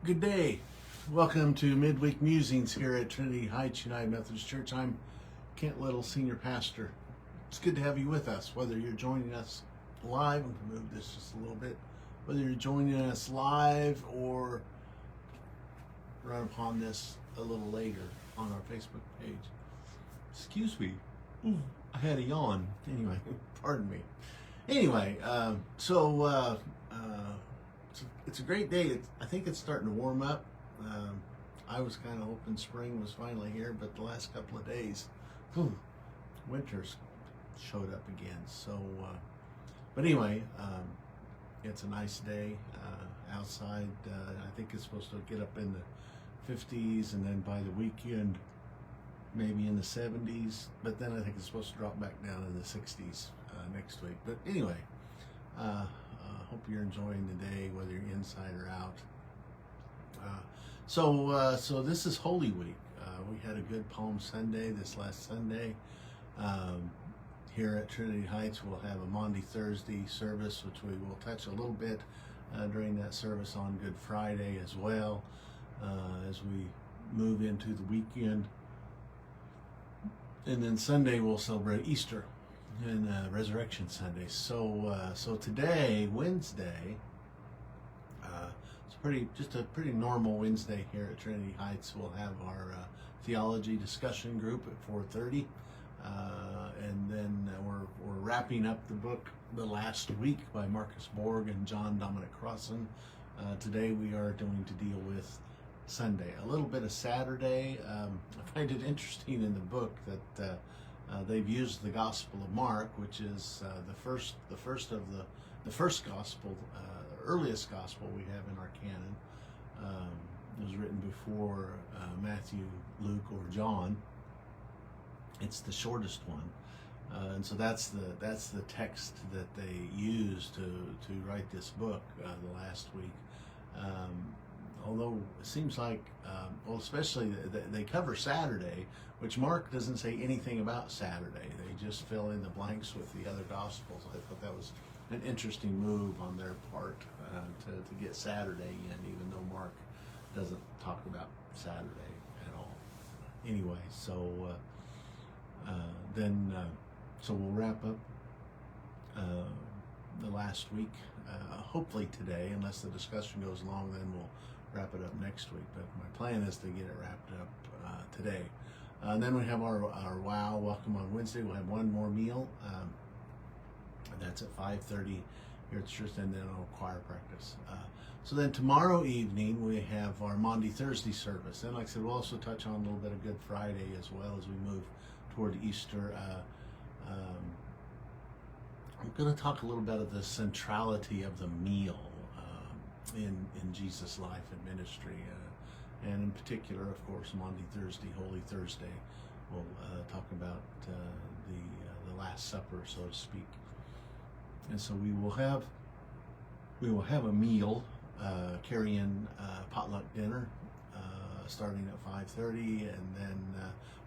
Good day. Welcome to Midweek Musings here at Trinity Heights United Methodist Church. I'm Kent Little, Senior Pastor. It's good to have you with us, whether you're joining us live. I'm going to move this just a little bit. Whether you're joining us live or run upon this a little later on our Facebook page. Excuse me. Ooh, I had a yawn. Anyway, pardon me. Anyway, it's a great day. I think it's starting to warm up. I was kind of hoping spring was finally here, but the last couple of days, winter's showed up again. But anyway, it's a nice day outside. I think it's supposed to get up in the 50s, and then by the weekend, maybe in the 70s. But then I think it's supposed to drop back down in the 60s next week. But anyway, hope you're enjoying the day, whether you're inside or out. So this is Holy Week. We had a good Palm Sunday this last Sunday. Here at Trinity Heights, we'll have a Maundy Thursday service, which we will touch a little bit during that service on Good Friday as well, as we move into the weekend. And then Sunday we'll celebrate Easter and Resurrection Sunday. So today, Wednesday, it's a pretty normal Wednesday here at Trinity Heights. We'll have our theology discussion group at 4:30, and then we're wrapping up the book The Last Week by Marcus Borg and John Dominic Crossan. Today we are going to deal with Sunday, a little bit of Saturday. I find it interesting in the book that they've used the Gospel of Mark, which is the first gospel, the earliest gospel we have in our canon. It was written before Matthew, Luke, or John. It's the shortest one, and so that's the text that they used to write this book, The Last Week. Although it seems like, especially they cover Saturday, which Mark doesn't say anything about Saturday. They just fill in the blanks with the other Gospels. I thought that was an interesting move on their part to get Saturday in, even though Mark doesn't talk about Saturday at all. Anyway, so we'll wrap up the last week, hopefully today, unless the discussion goes long, then we'll wrap it up next week. But my plan is to get it wrapped up today. And then we have our WOW Welcome on Wednesday. We'll have one more meal. That's at 5:30 here at the church, and then our choir practice. So then tomorrow evening we have our Maundy Thursday service. And like I said, we'll also touch on a little bit of Good Friday as well as we move toward Easter. I'm going to talk a little bit of the centrality of the meal in Jesus' life and ministry, and in particular, of course, Maundy Thursday, Holy Thursday. We'll talk about the Last Supper, so to speak. And so we will have a meal, carry-in potluck dinner, starting at 5:30, and then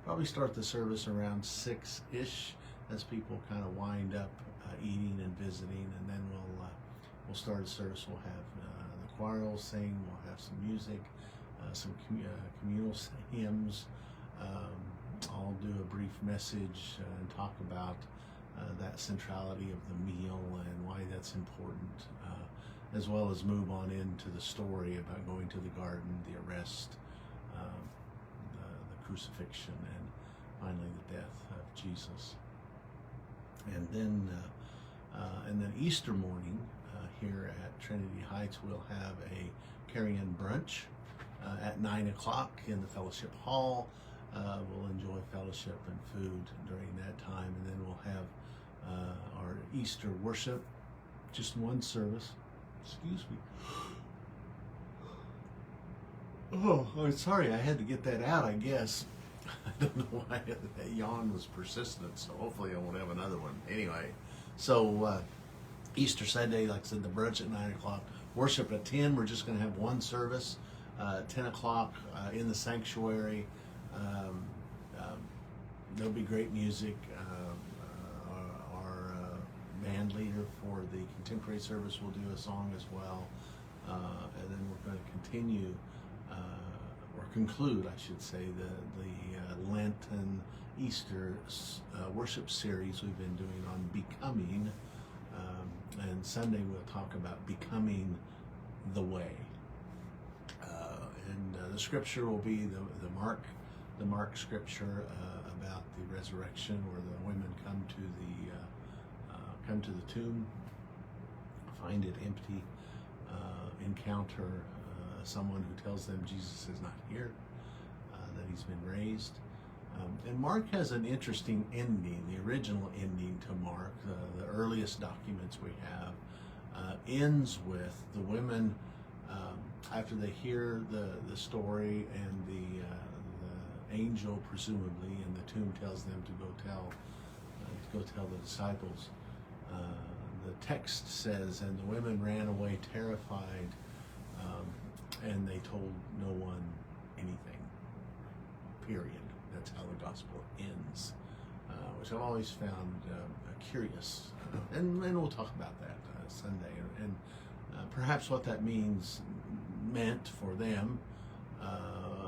probably start the service around 6-ish as people kind of wind up eating and visiting, and then we'll start the service. We'll have the choir will sing. We'll have some music, some communal hymns. I'll do a brief message and talk about that centrality of the meal and why that's important, as well as move on into the story about going to the garden, the arrest, the crucifixion, and finally the death of Jesus. And then Easter morning here at Trinity Heights, we'll have a carry-in brunch at 9 o'clock in the fellowship hall. We'll enjoy fellowship and food during that time, and then we'll have our Easter worship, just one service. Excuse me. Oh, I'm sorry, I had to get that out, I guess. I don't know why that yawn was persistent, so hopefully I won't have another one. Anyway, so Easter Sunday, like I said, the brunch at 9 o'clock. Worship at 10. We're just going to have one service. 10 o'clock in the sanctuary. There'll be great music. Our band leader for the contemporary service will do a song as well, then we're going to continue or conclude, I should say, the Lenten Easter worship series we've been doing on becoming. And Sunday we'll talk about becoming the way. The scripture will be the Mark scripture about the resurrection, where the women come to the tomb, find it empty, encounter someone who tells them Jesus is not here, that he's been raised. And Mark has an interesting ending. The original ending to Mark, the earliest documents we have, ends with the women, after they hear the story, and the angel presumably in the tomb tells them to go tell the disciples. The text says, and the women ran away terrified, and they told no one anything. Period. That's how the gospel ends, which I've always found curious. And we'll talk about that Sunday, and perhaps what that meant for them,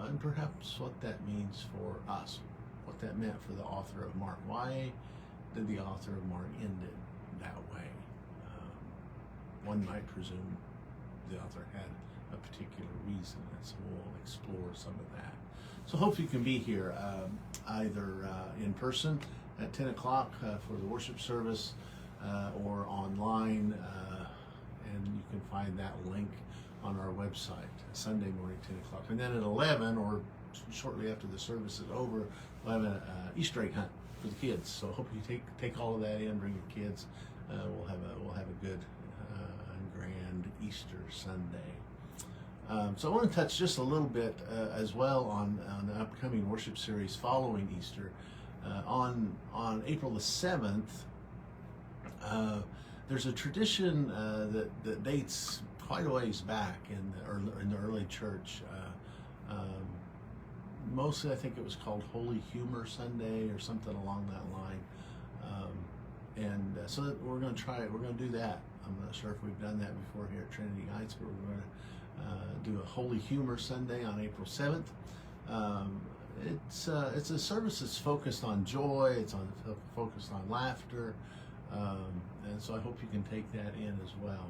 and perhaps what that means for us, what that meant for the author of Mark. Why did the author of Mark end it that way? One might presume the author had a particular reason, and so we'll explore some of that. So hope you can be here either in person at 10 o'clock for the worship service, or online, and you can find that link on our website, Sunday morning, 10 o'clock. And then at 11, or shortly after the service is over, we'll have an Easter egg hunt for the kids. So hope you take all of that in, bring your kids. We'll have a good grand Easter Sunday. So I want to touch just a little bit as well on the upcoming worship series following Easter. On April the 7th, there's a tradition that dates quite a ways back in the early church. Mostly, I think it was called Holy Humor Sunday or something along that line. So that we're going to try it. We're going to do that. I'm not sure if we've done that before here at Trinity Heights, but we're going to do a Holy Humor Sunday on April 7th. It's a service that's focused on joy. It's focused on laughter, and so I hope you can take that in as well.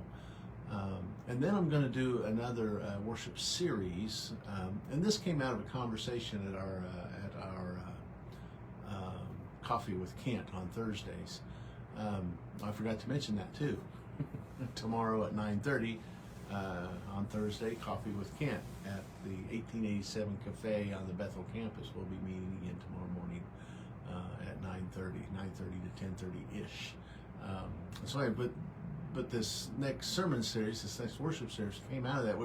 And then I'm going to do another worship series, and this came out of a conversation at our Coffee with Kent on Thursdays. I forgot to mention that too. Tomorrow at 9:30 on Thursday, Coffee with Kent at the 1887 Cafe on the Bethel campus. We'll be meeting again tomorrow morning at 9:30 to 10:30-ish. But this next sermon series, this next worship series came out of that.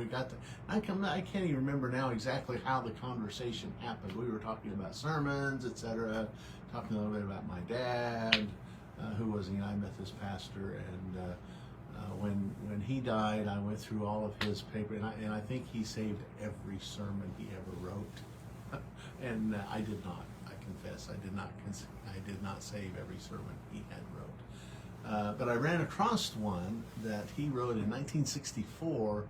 I can't even remember now exactly how the conversation happened. We were talking about sermons, etc., talking a little bit about my dad, who was a United Methodist pastor, and when he died, I went through all of his paper, and I think he saved every sermon he ever wrote, and I did not. I confess, I did not save every sermon he had wrote. But I ran across one that he wrote in 1964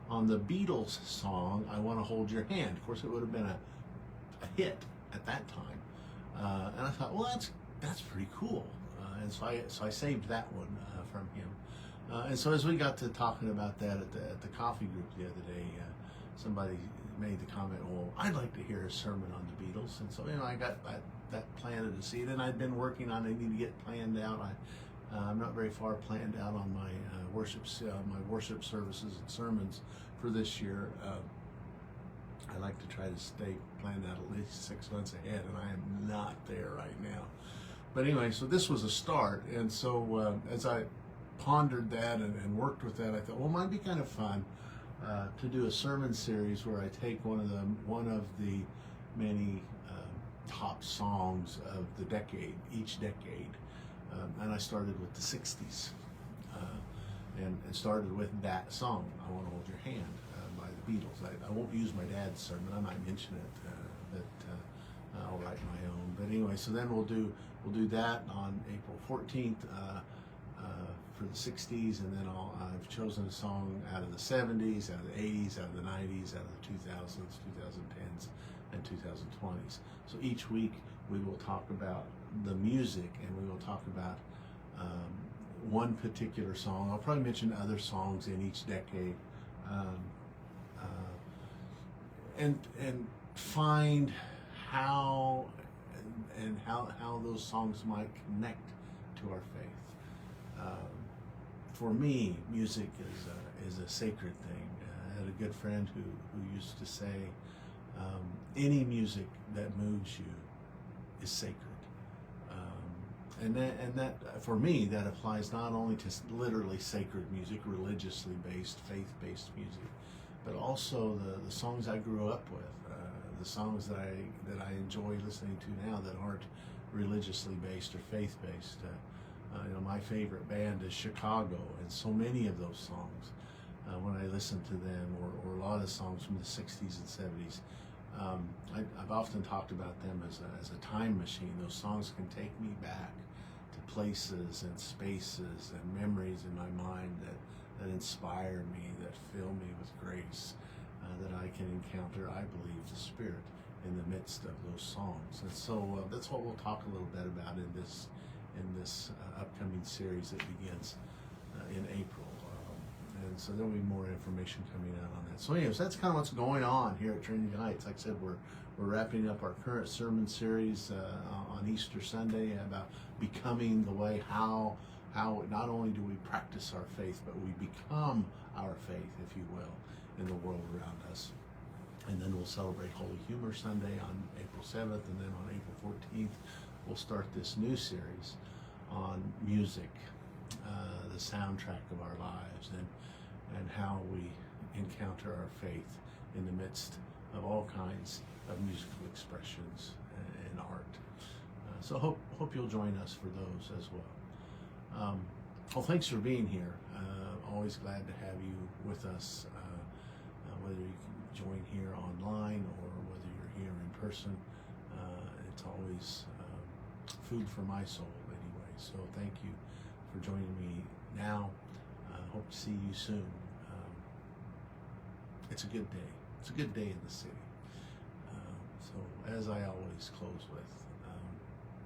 on the Beatles song "I Want to Hold Your Hand." Of course, it would have been a hit at that time, and I thought, well, that's pretty cool. And so I saved that one from him. And so as we got to talking about that at the coffee group the other day, somebody made the comment, well, I'd like to hear a sermon on the Beatles. And so, I got that planted a seed, and I'd been working on it. I need to get planned out. I'm not very far planned out on my worship services and sermons for this year. I like to try to stay planned out at least 6 months ahead, and I am not there right now. But anyway, so this was a start, and so as I pondered that and worked with that, I thought, well, it might be kind of fun to do a sermon series where I take one of the many top songs of the decade, each decade, and I started with the 60s, and started with that song, "I Want to Hold Your Hand" by the Beatles. I won't use my dad's sermon. I might mention it, but I'll write my own. But anyway, so then we'll do that on April 14th. for the 60s, and then I've chosen a song out of the 70s, out of the 80s, out of the 90s, out of the 2000s, 2010s, and 2020s. So each week we will talk about the music, and we will talk about one particular song. I'll probably mention other songs in each decade, and find how how those songs might connect to our faith. For me, music is a sacred thing. I had a good friend who used to say, any music that moves you is sacred. And that for me, that applies not only to literally sacred music, religiously based, faith-based music, but also the songs I grew up with, the songs that I enjoy listening to now that aren't religiously based or faith-based. My favorite band is Chicago, and so many of those songs, when I listen to them, or a lot of songs from the 60s and 70s, I've often talked about them as a time machine. Those songs can take me back to places and spaces and memories in my mind that inspire me, that fill me with grace, that I can encounter, I believe, the Spirit in the midst of those songs. And so that's what we'll talk a little bit about in this upcoming series that begins in April. And so there'll be more information coming out on that. So anyways, that's kind of what's going on here at Trinity Heights. Like I said, we're wrapping up our current sermon series on Easter Sunday about becoming the way, how not only do we practice our faith, but we become our faith, if you will, in the world around us. And then we'll celebrate Holy Humor Sunday on April 7th, and then on April 14th, we'll start this new series on music, the soundtrack of our lives, and how we encounter our faith in the midst of all kinds of musical expressions and art. So hope you'll join us for those as well. Well, thanks for being here. Always glad to have you with us, whether you can join here online or whether you're here in person. It's always food for my soul anyway. So thank you for joining me now. Hope to see you soon. It's a good day. It's a good day in the city. So as I always close with,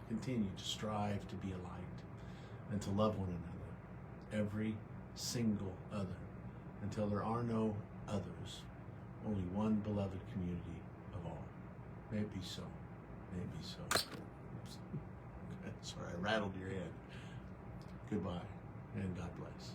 continue to strive to be a light and to love one another, every single other, until there are no others, only one beloved community of all. May it be so. May it be so. Sorry, I rattled your head. Goodbye, and God bless.